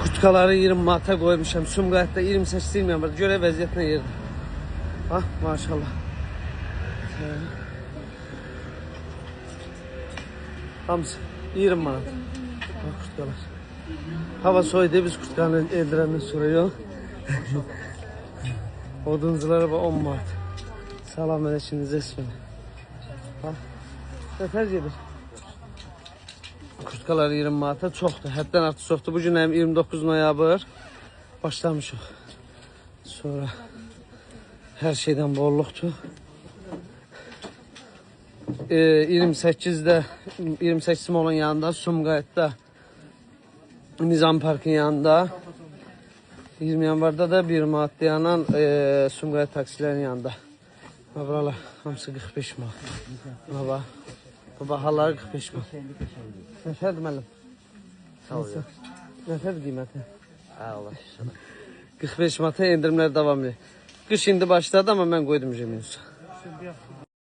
Kurtkaları 20 manata koymuşam. Sumqayıtda 28 deməyəm. Görə vəziyyətinə yerdir. Ha, maşallah. Hamısı 20 manat. Bak kurtkalar. Hava soydu, biz kurtkanı eldirəndən sonra yox. Odunculara 10 manat. Salam əleykum Zesmin. Ha. Nəfər gedir? Kurtkalar 20 manata çoxdur. Həddən artıq çoxdur. Bu gün 29 noyabr başlamışıq. Sonra hər şeydən bolluqdur. 28'də 28 molun yanında Sumqayıtda Nizam Parkın yanında 20 yanvarda da 1 manat dayanan Sumqayıt taksilərin yanında. Buralar hamısı 45 manat. Baba. Bu bahaları 45 manat. Nəfərdir müəllim? Sağ ol. Nəfərdir qiyməti? Allah. 45 manata endirimlər davam edir. Qış indi başladı ama mən qoydum minus.